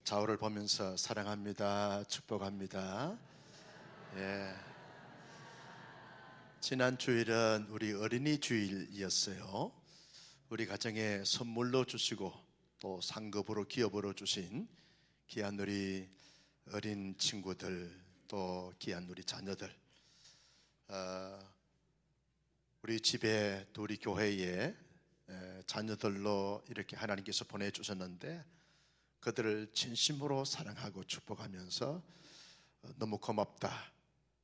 좌우를 보면서 사랑합니다, 축복합니다. 예. 지난 주일은 우리 어린이 주일이었어요. 우리 가정에 선물로 주시고 또 상급으로 기업으로 주신 귀한 우리 어린 친구들, 또 귀한 우리 자녀들, 우리 집에 또 우리 교회에 자녀들로 이렇게 하나님께서 보내주셨는데 그들을 진심으로 사랑하고 축복하면서 너무 고맙다,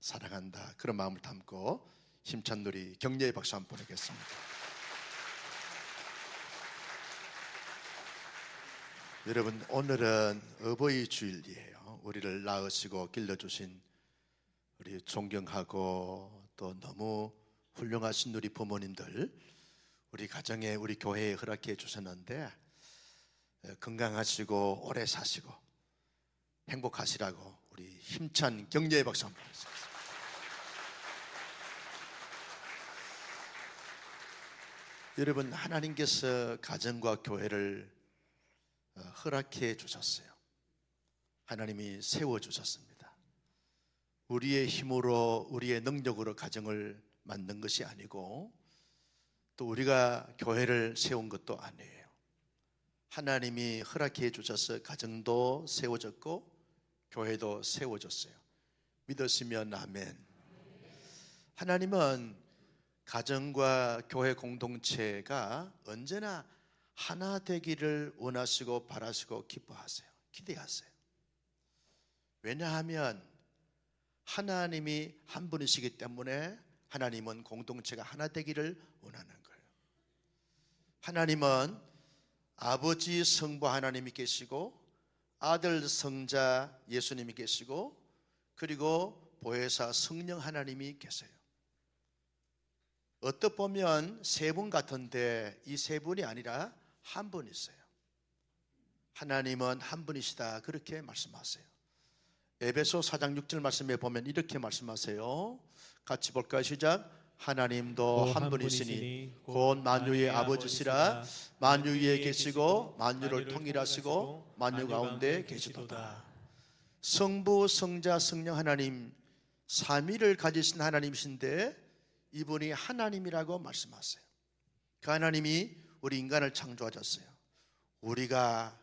사랑한다, 그런 마음을 담고 힘찬 우리 격려의 박수 한번 보내겠습니다. 여러분, 오늘은 어버이 주일이에요. 우리를 낳으시고 길러주신 우리 존경하고 또 너무 훌륭하신 우리 부모님들, 우리 가정에 우리 교회에 허락해 주셨는데 건강하시고 오래 사시고 행복하시라고 우리 힘찬 격려의 박수 한번 보내겠습니다. 여러분, 하나님께서 가정과 교회를 허락해 주셨어요. 하나님이 세워주셨습니다. 우리의 힘으로, 우리의 능력으로 가정을 만든 것이 아니고 또 우리가 교회를 세운 것도 아니에요. 하나님이 허락해 주셔서 가정도 세워졌고 교회도 세워졌어요. 믿으시면 아멘. 하나님은 가정과 교회 공동체가 언제나 하나 되기를 원하시고 바라시고 기뻐하세요. 기대하세요. 왜냐하면 하나님이 한 분이시기 때문에 하나님은 공동체가 하나 되기를 원하는 거예요. 하나님은 아버지 성부 하나님이 계시고 아들 성자 예수님이 계시고 그리고 보혜사 성령 하나님이 계세요. 어떻게 보면 세 분 같은데 이 세 분이 아니라 한 분이세요. 하나님은 한 분이시다, 그렇게 말씀하세요. 에베소 4장 6절 말씀에 보면 이렇게 말씀하세요. 같이 볼까요? 시작. 하나님도 한 분이시니 곧 만유의 아버지시라. 만유 위에 계시고 만유를 통일하시고 만유 가운데 계시도다. 성부 성자 성령 하나님 삼위를 가지신 하나님이신데 이분이 하나님이라고 말씀하세요. 그 하나님이 우리 인간을 창조하셨어요. 우리가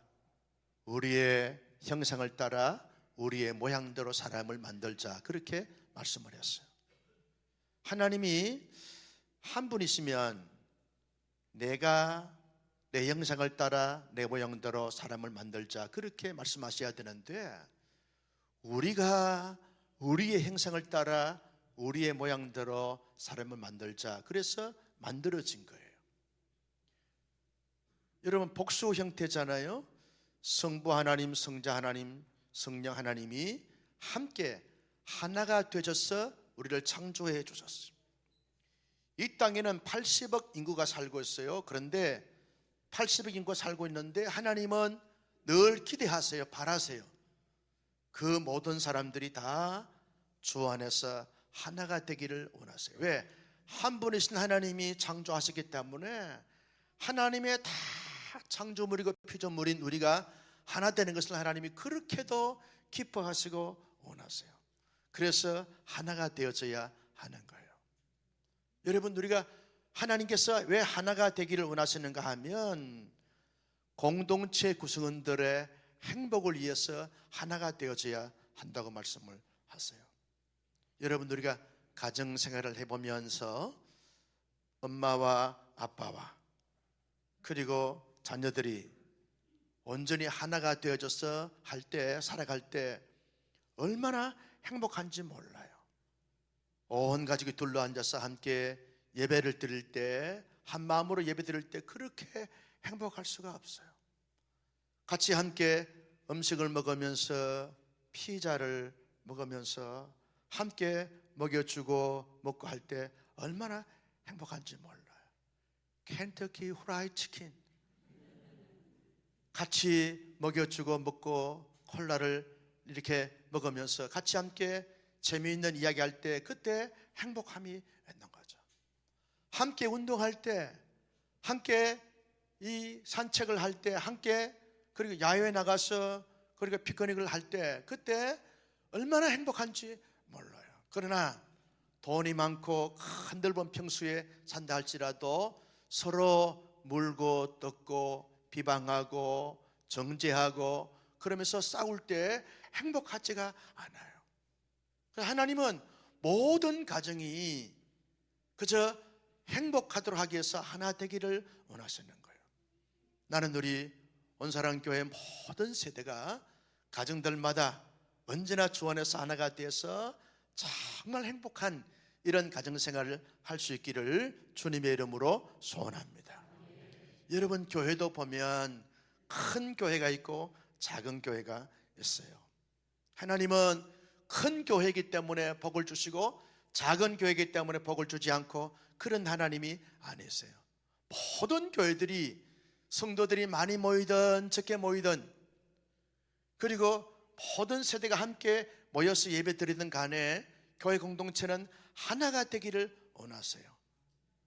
우리의 형상을 따라 우리의 모양대로 사람을 만들자, 그렇게 말씀을 했어요. 하나님이 한 분이시면 내가 내 형상을 따라 내 모양대로 사람을 만들자, 그렇게 말씀하셔야 되는데 우리가 우리의 형상을 따라 우리의 모양대로 사람을 만들자, 그래서 만들어진 거예요. 여러분, 복수 형태잖아요. 성부 하나님, 성자 하나님, 성령 하나님이 함께 하나가 되셔서 우리를 창조해 주셨어요. 이 땅에는 80억 인구가 살고 있어요. 그런데 80억 인구가 살고 있는데 하나님은 늘 기대하세요, 바라세요. 그 모든 사람들이 다 주 안에서 하나가 되기를 원하세요. 왜? 한 분이신 하나님이 창조하시기 때문에 하나님의 다 창조물이고 피조물인 우리가 하나 되는 것을 하나님이 그렇게도 기뻐하시고 원하세요. 그래서 하나가 되어져야 하는 거예요. 여러분, 우리가 하나님께서 왜 하나가 되기를 원하시는가 하면 공동체 구성원들의 행복을 위해서 하나가 되어져야 한다고 말씀을 하세요. 여러분, 우리가 가정생활을 해보면서 엄마와 아빠와 그리고 자녀들이 온전히 하나가 되어져서 할 때, 살아갈 때 얼마나 행복한지 몰라요. 온 가족이 둘러앉아서 함께 예배를 드릴 때, 한 마음으로 예배 드릴 때 그렇게 행복할 수가 없어요. 같이 함께 음식을 먹으면서 피자를 먹으면서 함께 먹여주고 먹고 할 때 얼마나 행복한지 몰라요. 켄터키 후라이 치킨 같이 먹여주고 먹고 콜라를 이렇게 먹으면서 같이 함께 재미있는 이야기할 때 그때 행복함이 있는 거죠. 함께 운동할 때, 함께 이 산책을 할 때, 함께 그리고 야외에 나가서 그리고 피크닉을 할 때 그때 얼마나 행복한지 몰라요. 그러나 돈이 많고 큰 넓은 평수에 산다 할지라도 서로 물고 뜯고 비방하고 정죄하고 그러면서 싸울 때 행복하지가 않아요. 하나님은 모든 가정이 그저 행복하도록 하기 위해서 하나 되기를 원하시는 거예요. 나는 우리 온사랑교회 모든 세대가 가정들마다 언제나 주 안에서 하나가 되어서 정말 행복한 이런 가정생활을 할 수 있기를 주님의 이름으로 소원합니다. 여러분, 교회도 보면 큰 교회가 있고 작은 교회가 있어요. 하나님은 큰 교회이기 때문에 복을 주시고 작은 교회이기 때문에 복을 주지 않고 그런 하나님이 아니세요. 모든 교회들이 성도들이 많이 모이든 적게 모이든 그리고 모든 세대가 함께 모여서 예배 드리든 간에 교회 공동체는 하나가 되기를 원하세요.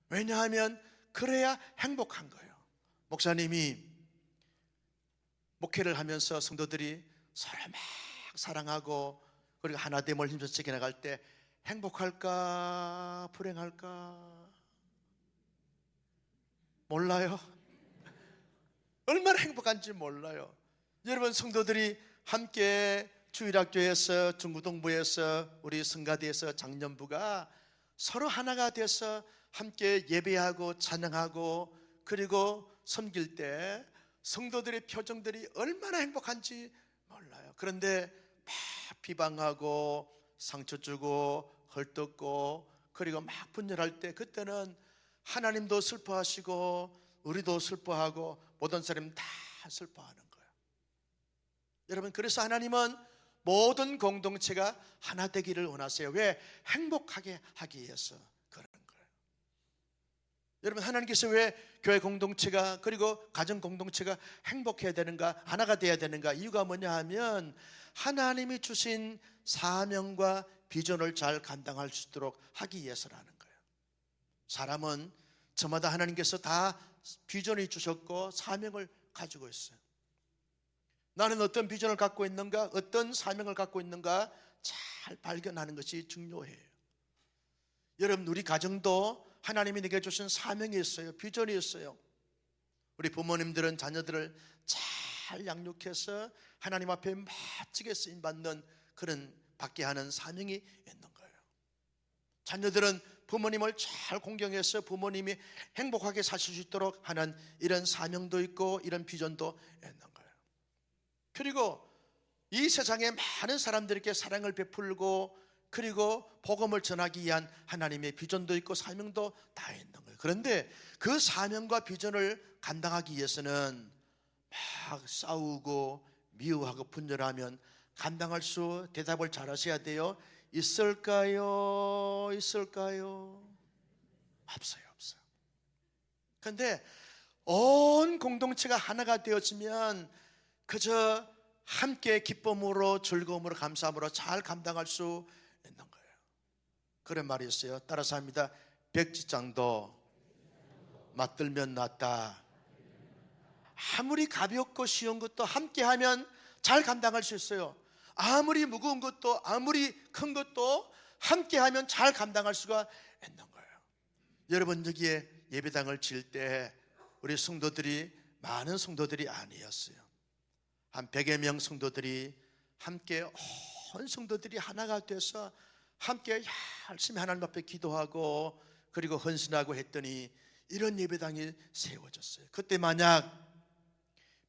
왜냐하면 그래야 행복한 거예요. 목사님이 목회를 하면서 성도들이 서로 막 사랑하고 그리고 하나됨을 힘써 지켜나갈 때 행복할까 불행할까 몰라요. 얼마나 행복한지 몰라요. 여러분, 성도들이 함께 주일학교에서 중고등부에서 우리 성가대에서 장년부가 서로 하나가 돼서 함께 예배하고 찬양하고 그리고 섬길 때 성도들의 표정들이 얼마나 행복한지 몰라요. 그런데 막 비방하고 상처 주고 헐뜯고 그리고 막 분열할 때 그때는 하나님도 슬퍼하시고 우리도 슬퍼하고 모든 사람이 다 슬퍼하는 거예요. 여러분, 그래서 하나님은 모든 공동체가 하나 되기를 원하세요. 왜? 행복하게 하기 위해서 그러는 거예요. 여러분, 하나님께서 왜 교회 공동체가 그리고 가정 공동체가 행복해야 되는가, 하나가 돼야 되는가? 이유가 뭐냐 하면 하나님이 주신 사명과 비전을 잘 감당할 수 있도록 하기 위해서라는 거예요. 사람은 저마다 하나님께서 다 비전을 주셨고 사명을 가지고 있어요. 나는 어떤 비전을 갖고 있는가, 어떤 사명을 갖고 있는가 잘 발견하는 것이 중요해요. 여러분, 우리 가정도 하나님이 내게 주신 사명이 있어요. 비전이 있어요. 우리 부모님들은 자녀들을 잘 양육해서 하나님 앞에 멋지게 쓰임받는 그런 받게 하는 사명이 있는 거예요. 자녀들은 부모님을 잘 공경해서 부모님이 행복하게 사실 수 있도록 하는 이런 사명도 있고 이런 비전도 있는 거예요. 그리고 이 세상에 많은 사람들에게 사랑을 베풀고 그리고 복음을 전하기 위한 하나님의 비전도 있고 사명도 다 있는 거예요. 그런데 그 사명과 비전을 감당하기 위해서는 막 싸우고 미워하고 분열하면 감당할 수 대답을 잘 하셔야 돼요. 있을까요? 있을까요? 없어요. 그런데 온 공동체가 하나가 되어지면 그저 함께 기쁨으로 즐거움으로 감사함으로 잘 감당할 수 있는 거예요. 그런 말이 있어요. 따라서 합니다. 백지장도 맞들면 낫다. 아무리 가볍고 쉬운 것도 함께하면 잘 감당할 수 있어요. 아무리 무거운 것도 아무리 큰 것도 함께하면 잘 감당할 수가 있는 거예요. 여러분, 여기에 예배당을 지을 때 우리 성도들이 많은 성도들이 아니었어요. 한 100여 명 성도들이 함께 온 성도들이 하나가 돼서 함께 열심히 하나님 앞에 기도하고 그리고 헌신하고 했더니 이런 예배당이 세워졌어요. 그때 만약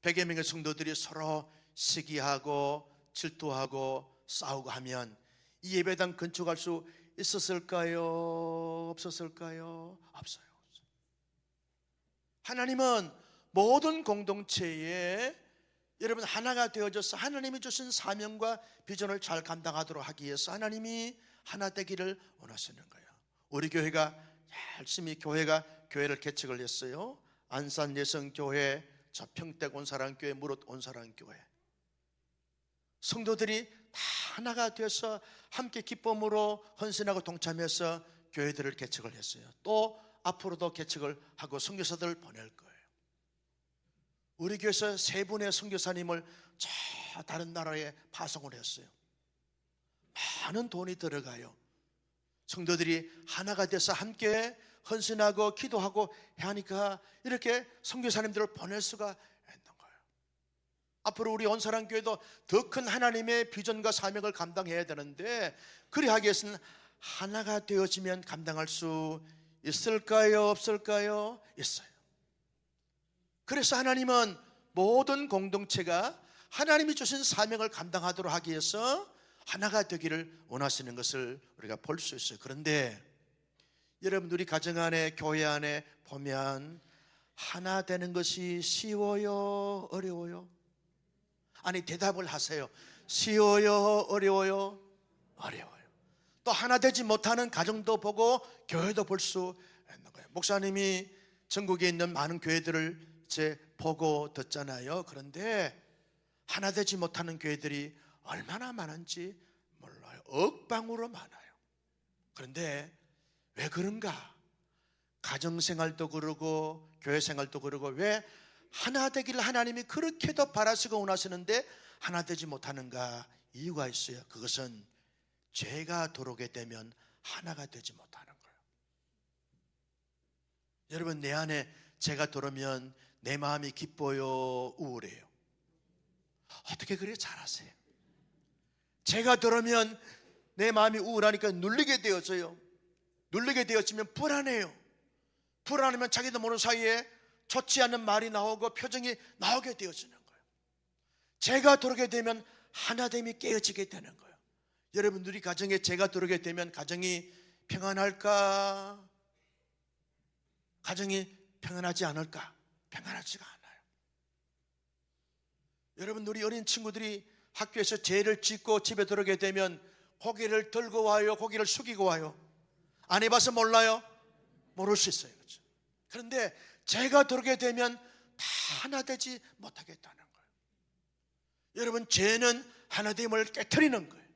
100여 명의 성도들이 서로 시기하고 질투하고 싸우고 하면 이 예배당 건축할 수 있었을까요? 없었을까요? 없어요. 하나님은 모든 공동체에 여러분 하나가 되어져서 하나님이 주신 사명과 비전을 잘 감당하도록 하기 위해서 하나님이 하나 되기를 원하시는 거예요. 우리 교회가 열심히 교회를 개척을 했어요. 안산 예성교회, 저 평택 온사랑교회, 무릇 온사랑교회. 성도들이 다 하나가 되어서 함께 기쁨으로 헌신하고 동참해서 교회들을 개척을 했어요. 또 앞으로도 개척을 하고 선교사들을 보낼 거예요. 우리 교회에서 세 분의 선교사님을 다른 나라에 파송을 했어요. 많은 돈이 들어가요. 성도들이 하나가 돼서 함께 헌신하고 기도하고 하니까 이렇게 선교사님들을 보낼 수가 있는 거예요. 앞으로 우리 온사랑교회도 더 큰 하나님의 비전과 사명을 감당해야 되는데, 그리하기 위해서는 하나가 되어지면 감당할 수 있을까요? 없을까요? 있어요. 그래서 하나님은 모든 공동체가 하나님이 주신 사명을 감당하도록 하기 위해서 하나가 되기를 원하시는 것을 우리가 볼 수 있어요. 그런데 여러분, 우리 가정 안에, 교회 안에 보면 하나 되는 것이 쉬워요? 어려워요? 아니, 대답을 하세요. 쉬워요? 어려워요? 어려워요. 또 하나 되지 못하는 가정도 보고 교회도 볼 수 있는 거예요. 목사님이 전국에 있는 많은 교회들을 이제 보고 듣잖아요. 그런데 하나 되지 못하는 교회들이 얼마나 많은지 몰라요. 억방으로 많아요. 그런데 왜 그런가? 가정생활도 그러고 교회생활도 그러고 왜 하나 되기를 하나님이 그렇게도 바라시고 원하시는데 하나 되지 못하는가? 이유가 있어요. 그것은 죄가 들어오게 되면 하나가 되지 못하는 거예요. 여러분, 내 안에 죄가 들어오면 내 마음이 기뻐요? 우울해요? 어떻게 그래 잘 아세요? 죄가 들어오면 내 마음이 우울하니까 눌리게 되어져요. 눌리게 되어지면 불안해요. 불안하면 자기도 모르는 사이에 좋지 않은 말이 나오고 표정이 나오게 되어지는 거예요. 죄가 들어오게 되면 하나됨이 깨어지게 되는 거예요. 여러분, 우리 가정에 죄가 들어오게 되면 가정이 평안할까? 가정이 평안하지 않을까? 평안하지가 않아요. 여러분, 우리 어린 친구들이 학교에서 죄를 짓고 집에 들어오게 되면 고개를 들고 와요? 고개를 숙이고 와요? 안 해봐서 몰라요? 모를 수 있어요. 그렇죠? 그런데 죄가 들어오게 되면 다 하나 되지 못하겠다는 거예요. 여러분, 죄는 하나됨을 깨트리는 거예요.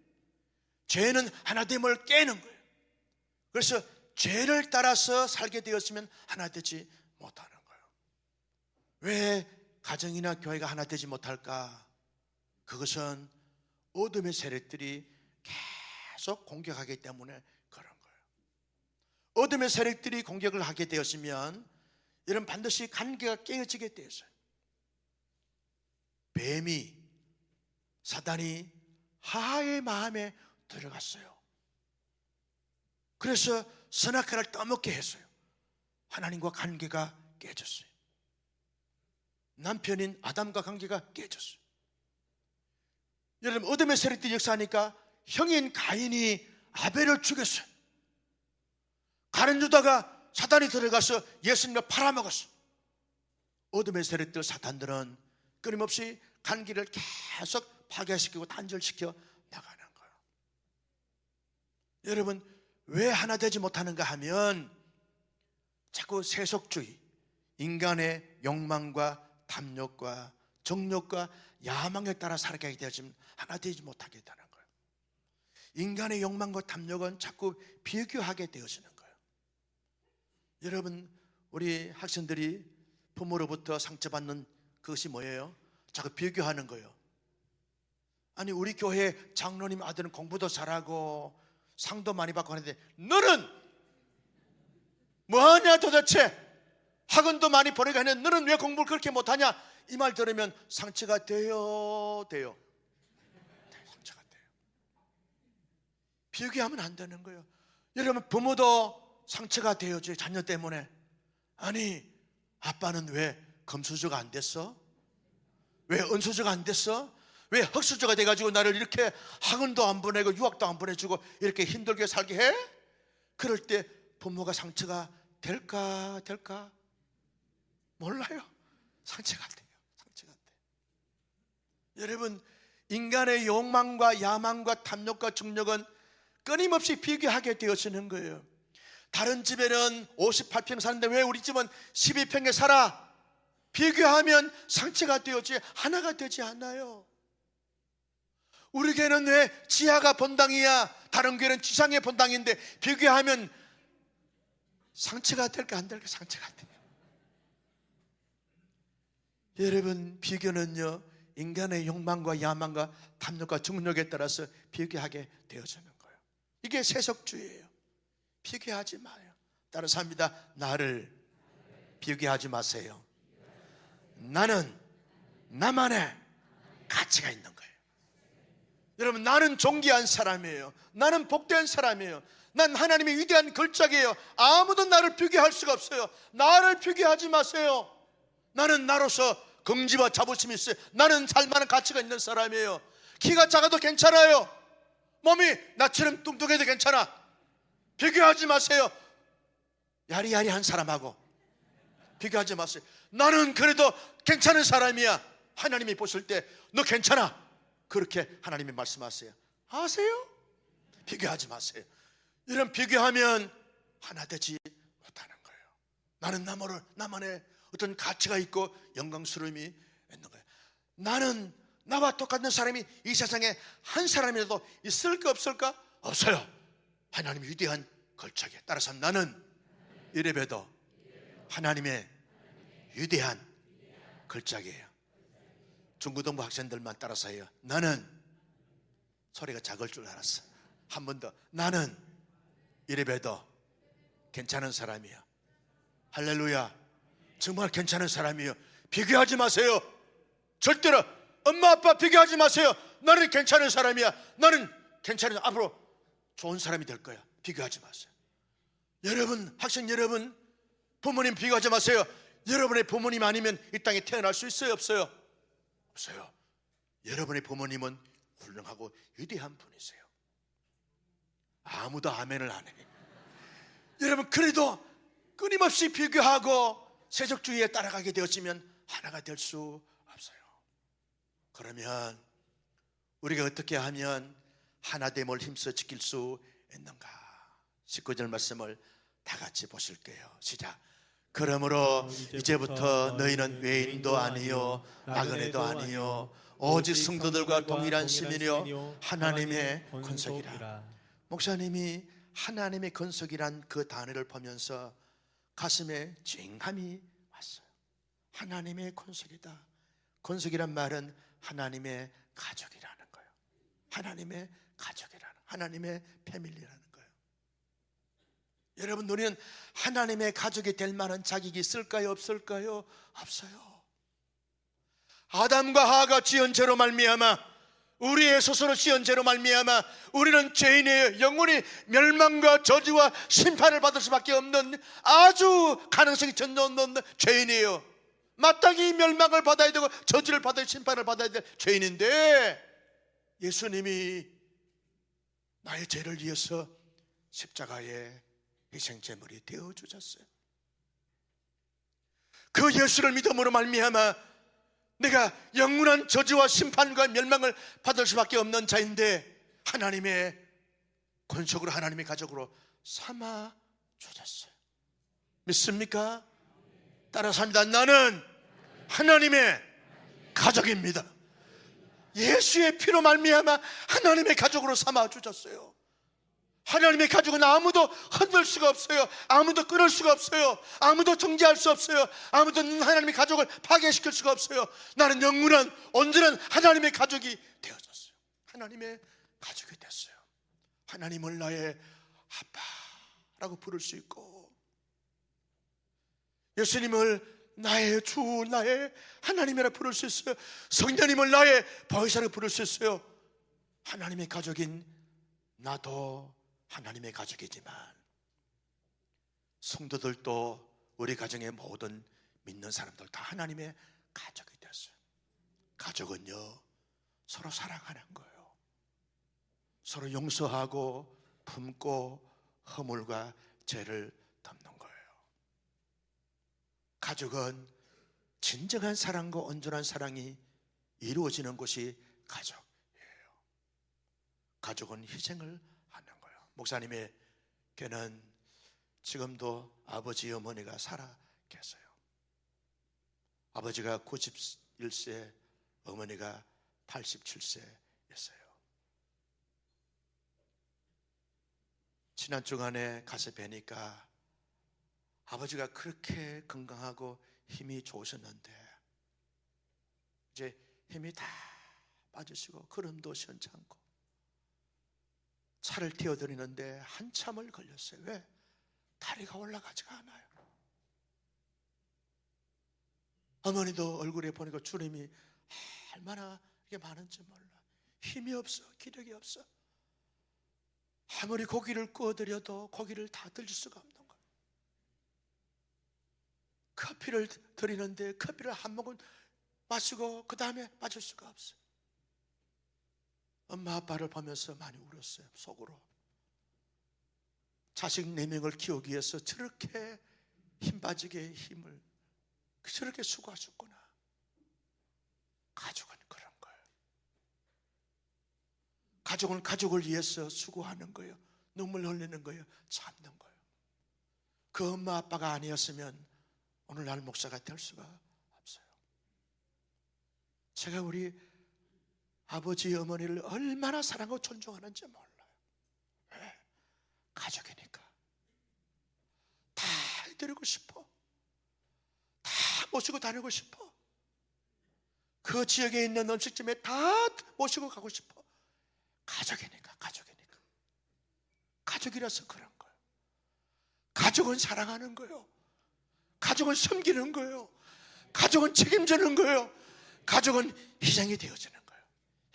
죄는 하나됨을 깨는 거예요. 그래서 죄를 따라서 살게 되었으면 하나 되지 못하는 거예요. 왜 가정이나 교회가 하나 되지 못할까? 그것은 어둠의 세력들이 계속 공격하기 때문에 그런 거예요. 어둠의 세력들이 공격을 하게 되었으면 이런 반드시 관계가 깨어지게 되었어요. 뱀이, 사단이 하와의 마음에 들어갔어요. 그래서 선악과를 떠먹게 했어요. 하나님과 관계가 깨졌어요. 남편인 아담과 관계가 깨졌어요. 여러분, 어둠의 세력들이 역사하니까 형인 가인이 아벨을 죽였어요. 가룟 유다가 사단이 들어가서 예수님을 팔아먹었어요. 어둠의 세력들, 사탄들은 끊임없이 관계를 계속 파괴시키고 단절시켜 나가는 거예요. 여러분, 왜 하나 되지 못하는가 하면 자꾸 세속주의, 인간의 욕망과 탐욕과 정욕과 야망에 따라 살아가게 되어지면 하나 되지 못하게 되는 거예요. 인간의 욕망과 탐욕은 자꾸 비교하게 되어지는 거예요. 여러분, 우리 학생들이 부모로부터 상처받는 그것이 뭐예요? 자꾸 비교하는 거예요. 아니, 우리 교회 장로님 아들은 공부도 잘하고 상도 많이 받고 하는데 너는 뭐하냐 도대체? 학원도 많이 보내고 하는데 너는 왜 공부를 그렇게 못하냐? 이 말 들으면 상처가 돼요? 상처가 돼요. 비교하면 안 되는 거예요. 여러분, 부모도 상처가 되어져요. 자녀 때문에. 아니, 아빠는 왜 금수저가 안 됐어? 왜 은수저가 안 됐어? 왜 흙수저가 돼가지고 나를 이렇게 학원도 안 보내고 유학도 안 보내주고 이렇게 힘들게 살게 해? 그럴 때 부모가 상처가 될까? 몰라요. 상처가 돼요. 여러분, 인간의 욕망과 야망과 탐욕과 정욕은 끊임없이 비교하게 되어지는 거예요. 다른 집에는 58평 사는데 왜 우리 집은 12평에 살아? 비교하면 상처가 되어지 하나가 되지 않아요. 우리 교회는 왜 지하가 본당이야? 다른 교회는 지상의 본당인데 비교하면 상처가 될까 안 될까? 상처가 돼요. 여러분, 비교는요, 인간의 욕망과 야망과 탐욕과 정욕에 따라서 비교하게 되어지는 거예요. 이게 세속주의예요. 비교하지 마요. 따라서 합니다. 나를 비교하지 마세요. 나는 나만의 가치가 있는 거예요. 여러분, 나는 존귀한 사람이에요. 나는 복된 사람이에요. 난 하나님의 위대한 걸작이에요. 아무도 나를 비교할 수가 없어요. 나를 비교하지 마세요. 나는 나로서 긍지와 자부심이 있어요. 나는 살만한 가치가 있는 사람이에요. 키가 작아도 괜찮아요. 몸이 나처럼 뚱뚱해도 괜찮아. 비교하지 마세요. 야리야리한 사람하고 비교하지 마세요. 나는 그래도 괜찮은 사람이야. 하나님이 보실 때 너 괜찮아. 그렇게 하나님이 말씀하세요. 아세요? 비교하지 마세요. 이런 비교하면 하나 되지 못하는 거예요. 나는 나만의 어떤 가치가 있고 영광스러움이 있는 거예요. 나는 나와 똑같은 사람이 이 세상에 한 사람이라도 있을까 없을까? 없어요. 하나님의 위대한 걸작이에요. 따라서 나는 이래봬도 하나님의 위대한 걸작이에요. 중고등부 학생들만 따라서 해요. 나는, 소리가 작을 줄 알았어. 한 번 더. 나는 이래봬도 괜찮은 사람이야. 할렐루야. 정말 괜찮은 사람이에요. 비교하지 마세요. 절대로 엄마 아빠 비교하지 마세요. 나는 괜찮은 사람이야. 나는 괜찮은, 앞으로 좋은 사람이 될 거야. 비교하지 마세요. 여러분, 학생 여러분, 부모님 비교하지 마세요. 여러분의 부모님 아니면 이 땅에 태어날 수 있어요 없어요? 없어요. 여러분의 부모님은 훌륭하고 위대한 분이세요. 아무도 아멘을 안 해. 여러분, 그래도 끊임없이 비교하고 세속주의에 따라가게 되었으면 하나가 될 수 없어요. 그러면 우리가 어떻게 하면 하나됨을 힘써 지킬 수 있는가? 19절 말씀을 다 같이 보실게요. 시작. 그러므로 이제부터 너희는 외인도 아니요 나그네도 아니요 오직 성도들과 동일한 시민이요 하나님의 권속이라. 목사님이 하나님의 권속이란 그 단어를 보면서 가슴에 찡함이 왔어요. 하나님의 권속이다. 권속이란 말은 하나님의 가족이라는 거예요. 하나님의 가족이라는, 하나님의 패밀리라는 거예요. 여러분, 우리는 하나님의 가족이 될 만한 자격이 있을까요 없을까요? 없어요. 아담과 하와가 지은 죄로 말미암아, 우리의 스스로 지은 죄로 말미암아 우리는 죄인이에요. 영원히 멸망과 저주와 심판을 받을 수밖에 없는 아주 가능성이 전혀 없는 죄인이에요. 마땅히 멸망을 받아야 되고 저주를 받아야, 심판을 받아야 될 죄인인데, 예수님이 나의 죄를 위해서 십자가에 희생제물이 되어주셨어요. 그 예수를 믿음으로 말미암아 내가 영원한 저주와 심판과 멸망을 받을 수밖에 없는 자인데 하나님의 권속으로, 하나님의 가족으로 삼아 주셨어요. 믿습니까? 따라서 합니다. 나는 하나님의 가족입니다. 예수의 피로 말미암아 하나님의 가족으로 삼아 주셨어요. 하나님의 가족은 아무도 흔들 수가 없어요. 아무도 끊을 수가 없어요. 아무도 정지할 수 없어요. 아무도 하나님의 가족을 파괴시킬 수가 없어요. 나는 영원한 온전한 하나님의 가족이 되어졌어요. 하나님의 가족이 됐어요. 하나님을 나의 아빠라고 부를 수 있고, 예수님을 나의 주, 나의 하나님이라 부를 수 있어요. 성령님을 나의 보혜사로 부를 수 있어요. 하나님의 가족인 나도 하나님의 가족이지만 성도들도, 우리 가정의 모든 믿는 사람들 다 하나님의 가족이 됐어요. 가족은요, 서로 사랑하는 거예요. 서로 용서하고 품고 허물과 죄를 덮는 거예요. 가족은 진정한 사랑과 온전한 사랑이 이루어지는 곳이 가족이에요. 가족은 희생을 하는 거예요. 목사님의 께는 지금도 아버지, 어머니가 살아 계세요. 아버지가 91세, 어머니가 87세였어요. 지난 주간에 가서 뵈니까 아버지가 그렇게 건강하고 힘이 좋으셨는데 이제 힘이 다 빠지시고 걸음도 시원찮고 차를 띄워드리는데 한참을 걸렸어요. 왜? 다리가 올라가지가 않아요. 어머니도 얼굴에 보니까 주름이 얼마나 이게 많은지 몰라. 힘이 없어, 기력이 없어. 아무리 고기를 구워드려도 고기를 다 들릴 수가 없는 거예요. 커피를 드리는데 커피를 한 모금 마시고 그 다음에 마실 수가 없어요. 엄마 아빠를 보면서 많이 울었어요. 속으로. 자식 4명을 키우기 위해서 저렇게 힘 빠지게 힘을 저렇게 수고하셨구나. 가족은 그런 거예요. 가족은 가족을 위해서 수고하는 거예요. 눈물 흘리는 거예요. 참는 거예요. 그 엄마 아빠가 아니었으면 오늘날 목사가 될 수가 없어요. 제가 우리 아버지 어머니를 얼마나 사랑하고 존중하는지 몰라요. 왜? 가족이니까. 다 해드리고 싶어. 다 모시고 다니고 싶어. 그 지역에 있는 음식점에 다 모시고 가고 싶어. 가족이니까. 가족이라서 그런 거예요. 가족은 사랑하는 거예요. 가족은 섬기는 거예요. 가족은 책임지는 거예요. 가족은 희생이 되어지는 거예요.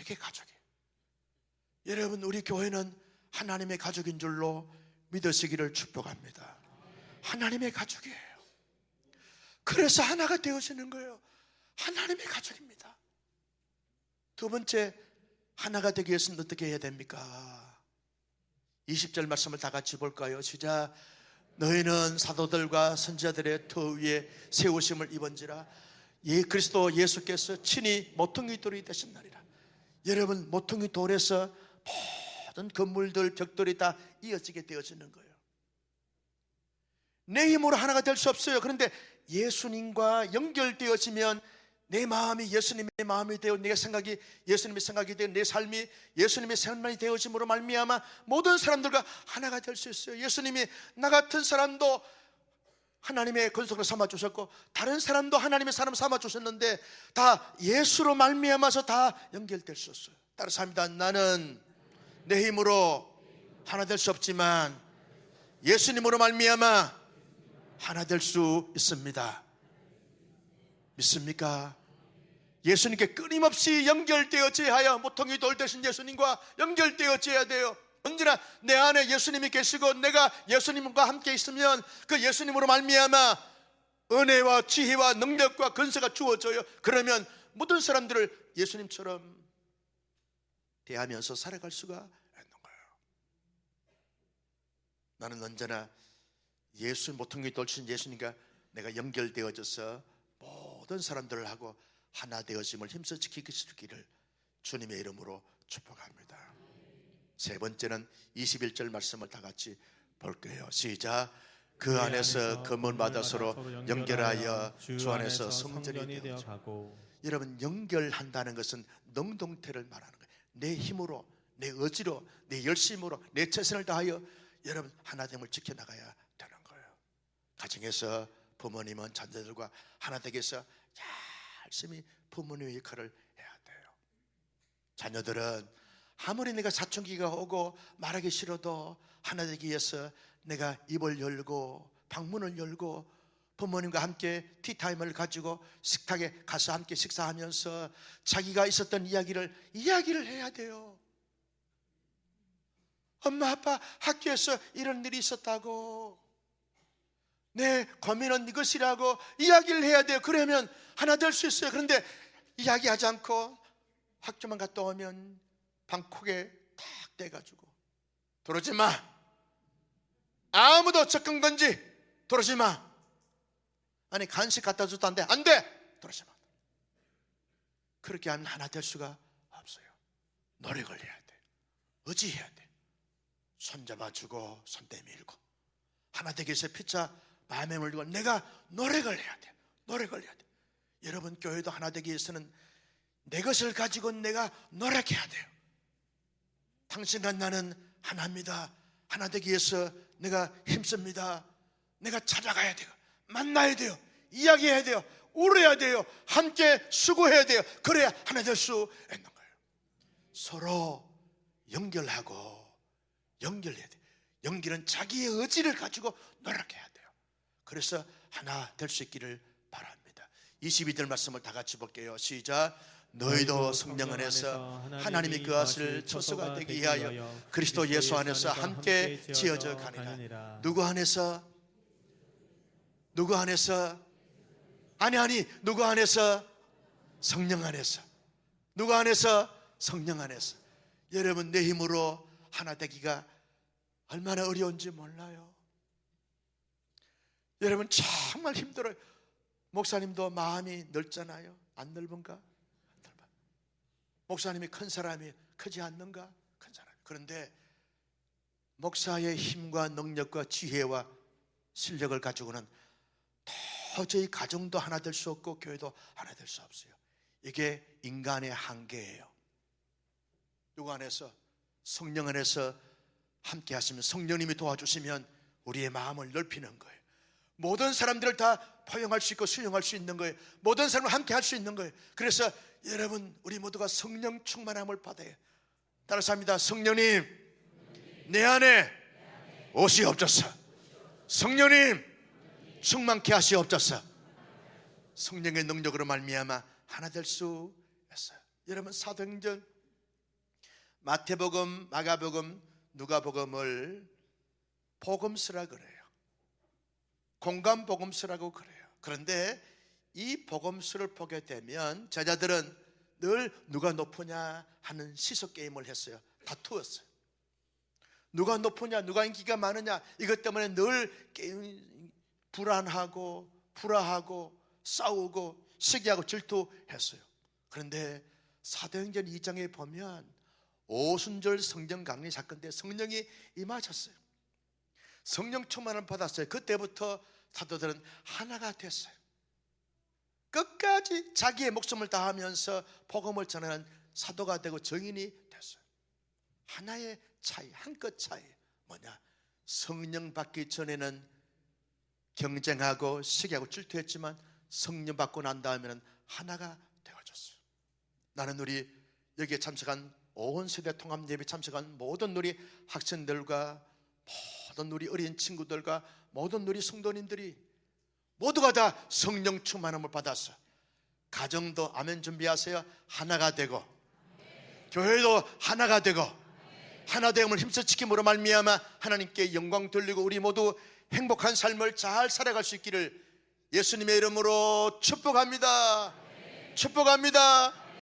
이게 가족이에요. 여러분, 우리 교회는 하나님의 가족인 줄로 믿으시기를 축복합니다. 하나님의 가족이에요. 그래서 하나가 되어지는 거예요. 하나님의 가족입니다. 두 번째, 하나가 되기 위해서는 어떻게 해야 됩니까? 20절 말씀을 다 같이 볼까요? 시작. 너희는 사도들과 선지자들의 터 위에 세우심을 입은지라. 그리스도 예수께서 친히 모퉁이 돌이 되셨나리라. 여러분, 모퉁이 돌에서 모든 건물들, 벽돌이 다 이어지게 되어지는 거예요. 내 힘으로 하나가 될 수 없어요. 그런데 예수님과 연결되어지면 내 마음이 예수님의 마음이 되어 내 생각이 예수님의 생각이 되어 내 삶이 예수님의 삶이 되어짐으로 말미암아 모든 사람들과 하나가 될 수 있어요. 예수님이 나 같은 사람도 하나님의 권속으로 삼아주셨고 다른 사람도 하나님의 사람 삼아주셨는데 다 예수로 말미암아서 다 연결될 수 있어요. 따라서 합니다. 나는 내 힘으로 하나 될 수 없지만 예수님으로 말미암아 하나 될 수 있습니다. 믿습니까? 예수님께 끊임없이 연결되어져야 하여 모퉁이 돌 되신 예수님과 연결되어져야 돼요. 언제나 내 안에 예수님이 계시고 내가 예수님과 함께 있으면 그 예수님으로 말미암아 은혜와 지혜와 능력과 권세가 주어져요. 그러면 모든 사람들을 예수님처럼 대하면서 살아갈 수가 있는 거예요. 나는 언제나 예수 모퉁이 돌신 예수님과 내가 연결되어져서 모든 사람들을 하고 하나 되어짐을 힘써 지키기를 주님의 이름으로 축복합니다. 세 번째는 21절 말씀을 다 같이 볼게요. 시작. 그 안에서 근본마다 서로 연결하여 주 안에서 성전이 되어가고. 여러분, 연결한다는 것은 능동태를 말하는 거예요. 내 힘으로, 내 의지로, 내 열심으로, 내 최선을 다하여 여러분 하나됨을 지켜나가야 되는 거예요. 가정에서 부모님은 자녀들과 하나 되기 위해서 열심히 부모님의 역할을 해야 돼요. 자녀들은 아무리 내가 사춘기가 오고 말하기 싫어도 하나 되기 위해서 내가 입을 열고 방문을 열고 부모님과 함께 티타임을 가지고 식탁에 가서 함께 식사하면서 자기가 있었던 이야기를 해야 돼요. 엄마 아빠 학교에서 이런 일이 있었다고, 내 고민은 이것이라고 이야기를 해야 돼요. 그러면 하나 될 수 있어요. 그런데 이야기하지 않고 학교만 갔다 오면 방콕에 탁 떼가지고 들어오지 마, 아무도 접근 금지, 들어오지 마. 아니 간식 갖다 줘도 안 돼, 안 돼, 들어오지 마. 그렇게 하면 하나 될 수가 없어요. 노력을 해야 돼. 의지해야 돼. 손잡아주고 손 내밀고 하나 되기 위해서 피차 마음에 물고 내가 노력을 해야 돼. 노력을 해야 돼. 여러분, 교회도 하나 되기 위해서는 내 것을 가지고 내가 노력해야 돼요. 당신과 나는 하나입니다. 하나 되기 위해서 내가 힘씁니다. 내가 찾아가야 돼요. 만나야 돼요. 이야기해야 돼요. 울어야 돼요. 함께 수고해야 돼요. 그래야 하나 될 수 있는 거예요. 서로 연결하고 연결해야 돼요. 연결은 자기의 의지를 가지고 노력해야 돼요. 그래서 하나 될 수 있기를 바랍니다. 22절 말씀을 다 같이 볼게요. 시작. 너희도 성령 안에서 하나님이 그 아실 처소가 되기 위하여 그리스도 예수 안에서 함께 지어져 가니라. 누구 안에서? 누구 안에서? 아니 누구 안에서? 성령 안에서. 누구 안에서? 성령 안에서. 여러분, 내 힘으로 하나 되기가 얼마나 어려운지 몰라요. 여러분, 정말 힘들어요. 목사님도 마음이 넓잖아요. 안 넓은가? 목사님이 큰 사람이 크지 않는가? 큰 사람. 그런데 목사의 힘과 능력과 지혜와 실력을 가지고는 도저히 가정도 하나 될 수 없고 교회도 하나 될 수 없어요. 이게 인간의 한계예요. 누구 안에서? 성령 안에서 함께 하시면, 성령님이 도와주시면 우리의 마음을 넓히는 거예요. 모든 사람들을 다 포용할 수 있고 수용할 수 있는 거예요. 모든 사람을 함께 할 수 있는 거예요. 그래서 여러분, 우리 모두가 성령 충만함을 받아요. 따라서 합니다. 성령님, 내 안에 오시옵소서. 성령님, 충만케 하시옵소서. 성령의 능력으로 말미암아 하나 될 수 있어요. 여러분, 사도행전 마태복음, 마가복음, 누가복음을 복음서라 그래요. 공감복음서라고 그래요. 그런데 이 복음서를 보게 되면 제자들은 늘 누가 높으냐 하는 시소 게임을 했어요. 다투었어요. 누가 높으냐, 누가 인기가 많으냐, 이것 때문에 늘 게임, 불안하고 불화하고 싸우고 시기하고 질투했어요. 그런데 사도행전 2장에 보면 오순절 성령 강림 사건 때 성령이 임하셨어요. 성령 충만을 받았어요. 그때부터 사도들은 하나가 됐어요. 끝까지 자기의 목숨을 다하면서 복음을 전하는 사도가 되고 증인이 됐어요. 하나의 차이, 한 끗 차이. 뭐냐? 성령 받기 전에는 경쟁하고 시기하고 질투했지만 성령 받고 난 다음에는 하나가 되어졌어요. 나는 우리 여기에 참석한 온 세대 통합 예배 참석한 모든 우리 학생들과 모든 우리 어린 친구들과 모든 우리 성도님들이 모두가 다 성령 충만함을 받았어. 가정도 아멘 준비하세요. 하나가 되고, 교회도 하나가 되고, 하나 되음을 힘써 지킴으로 말미암아 하나님께 영광 돌리고 우리 모두 행복한 삶을 잘 살아갈 수 있기를 예수님의 이름으로 축복합니다. 축복합니다.